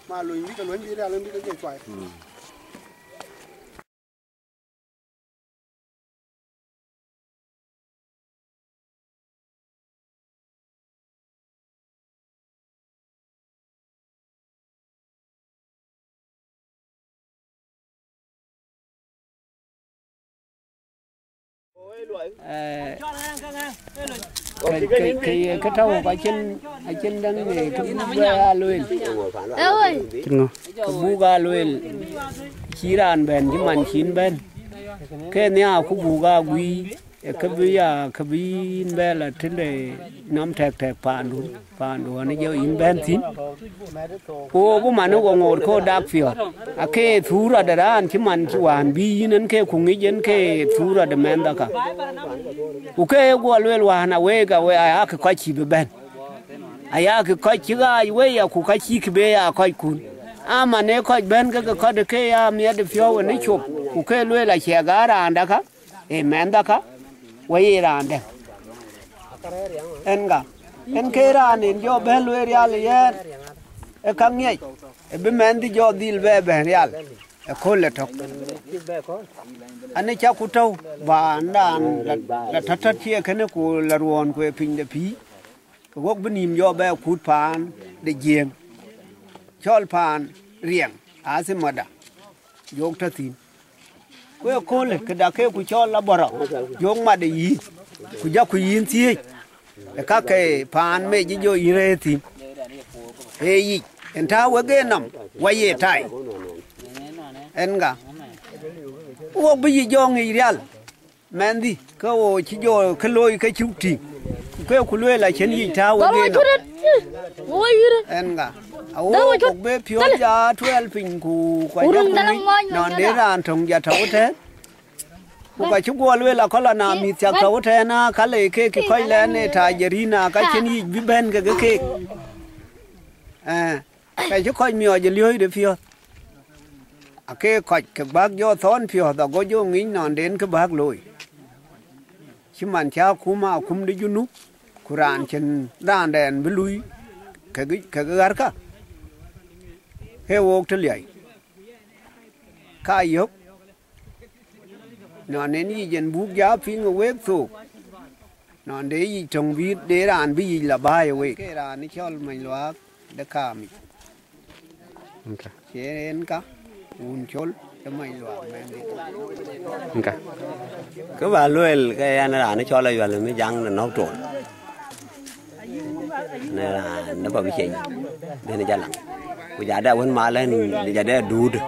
mà lùi đi cái lùi đi ra lên đi cái gì xoài cái trâu ở trên đang nghề cái buga lùi cái buga lùi chỉ đàn bền chứ mình chín bên cái này cũng buga quý cái bây giờ là trên đây nắm thẹt phản đồ này giờ in bên chín ô bố mà nó còn ngồi cô đáp phiền cái thú ra đó chứ mình chỉ hoàn bi nên cái cùng nghĩ đến cái thú ra đầm men đó cả ok qua lùi hoàn à quê cái ai cái coi chỉ bên ai cái coi chỉ ai quê à cũng coi chỉ cái bé à coi cún mà nếu coi bên cái coi được cái miếng được phiền này chụp ok lùi là xe gà ra đó cả men đó cả quay ra đây en cái ra nên cho bên lùi ra liền căng nhảy bên men thì cho đi về bên ra khôn là thọc anh ấy cháu cút trâu và anh là thắt chia cái nó của là ruộng của pin để phí gốc bên nim cho bé cút phàn để giềng cho phàn riêng xem mà đã dốc thắt tin cái khôn là cái đặc cái của cho là bờ dốc mà để gì của giáo của yên chi các cái phàn mấy chỉ vô yên thì gì anh tháo cái nằm quay về trái anh cả ô bây giờ do người ra men đi cái ô chỉ do cái lôi cái chú trì cái lôi là chuyện gì tháo cái nằm anh cả ô một bé phiếu giá thuê phình của quay cho nó để ra trồng giá thấu thế cái chú qua lôi là có là nào mít giá thấu thế na cái này cái khoai lang này thay giờ na cái chuyện gì bị bên cái cái chú khoai mì giờ lôi để phiếu cái coi cái bác do thon phiền đó có do nghĩ nón đến cái bác lôi chứ mình cháu cũng đi du núp Quran trên đàn đèn với lui cái gạt cả heo trên lưỡi cái yếu nón đến gì dân bút giá phim ở web số nón đấy gì trồng vịt để đàn với gì là bài vậy cái đàn này cho mình loa để cam chế đến cả chốn cho mày loạn men đi cái bà lùi cái anh là nó cho là mới răng là nó trộn này là nó bảo bị chỉnh đây là gia lặng bây giờ đã vẫn mà lên bây giờ đã đủ được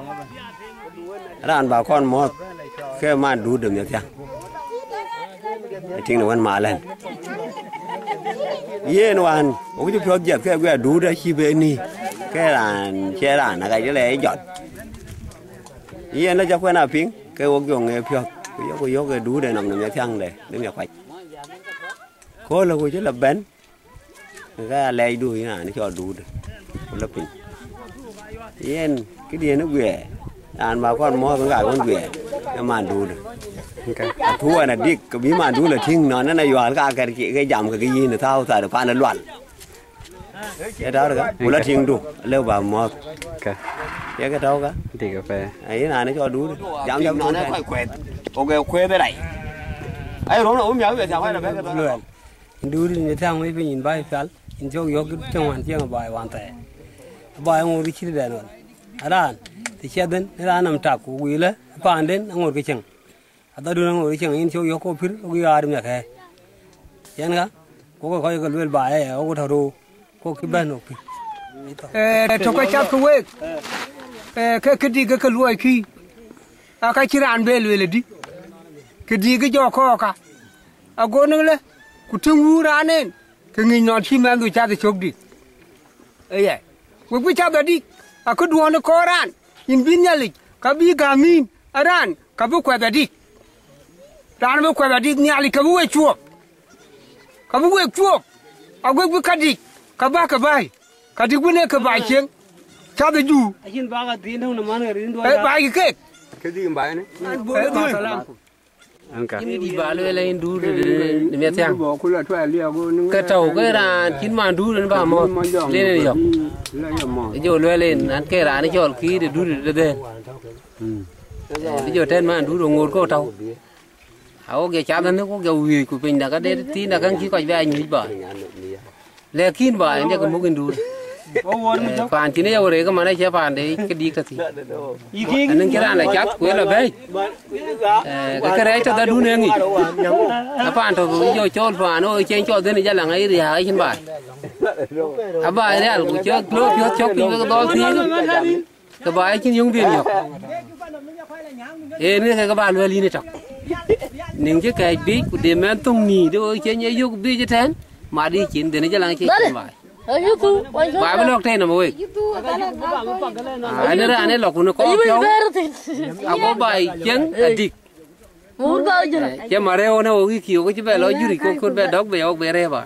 đó anh bảo con một cái mà đủ được như thế chính là vẫn mà lên yên hoàn ôi chú dẹp cái đủ đấy chi về ni cái là che là cái này giọt yên nó cho quen nào phím cái ô dùng nghề phiền cái yếu cái đú để nằm nhà thang này để nhà khoạch có là cái là bén cái lấy đuôi này nó cho đú được là phím yên cái điên nó về ăn bà con mua cái gà con về cái màn đú được thua là đi cái bí màn đú là thinh nó này vào cái dầm cái gì nó thao tại được phan nó loạn cái đó là cái là thinh đủ leo vào mua cái đâu cả thì cà phê ấy là nó cho đú dám nó phải quẹt ok khuê tới đây ấy đúng là uống nhớ về sao hay là bé cái đó đu đi như thế mấy nhìn bay phèn nhìn cho vô cái trong hoàn chiang bài hoàn tệ bài ngồi cái chi đấy rồi đó thì xe đến nó nằm trạc của quý lẽ phản đến ngồi cái chừng ta đưa ngồi cái chừng nhìn cho vô có phir cái à đâm nhạc hè chén cả có cái luyện bài ấy có thầu đồ có cái bên rồi cho cái chắp cái cái đi cái lùi khi cái chỉ ăn bê lùi là đi cái đi cái giò kho cả có nữa là cũng chung ra nên cái người nói chim ăn rồi cha thì chụp đi ấy vậy với cha đã đi cái đuôi nó có ran in bin nhà lịch cái bi gà min ran cái bố quẹt đi ran bố quẹt đi nhà lịch cái bố chuột cái bố cái đi cái ba cái bay cái đi bữa nay cái bài chieng sao để du anh ba cái tiền đâu mà nó riêng đôi bài cái gì bài này ini di balu lain dulu di metiang Bỏ khu là thuê liều cô nâng cái trâu cái là chín màn đu lên vào một lên này dọc giờ lên ăn cái là nó cho khí để đu để đây bây giờ trên màn đu đồ ngồi có trâu áo cái cháo nó có cái gì của mình là cái đấy tí là cái chỉ coi về anh bờ lẽ kín bờ anh cái muốn cái đu phản chỉ này rồi cái mà này chế phản đấy cái đi cái gì anh nên cái này chắc quên là bé cái đấy cho ta đu nè nghỉ phản thôi bây giờ cho phản nó trên cho thế này ra là ngay thì hái trên bài bài đấy là cũng chưa lối phía chốc cái đó thì cái bài trên dùng viên nhọc nên cái bài luôn đi này chọc những cái bí của điểm anh tung nhì đâu trên nhảy vô bí cho thế mà đi chín thì nó ra là trên bài bài bên lọc thế nào mọi người anh ấy lọc nó có cháu có bài trắng địch chứ mà reo nó cái kiểu cái chú bé nói dưới con bé đốc bé bé reo à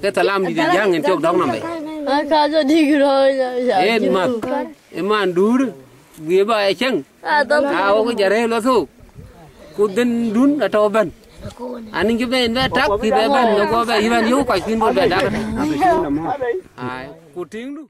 cái thằng làm gì thì giang nhân chọc đốc nằm vậy em mà đu ghế bài trắng cái chả reo nó thôi cô tên đun ở trâu bên anh ấy cái bên bé trắc thì bé bên nó có bé bên yếu phải xin một bé trắc cô tiếng luôn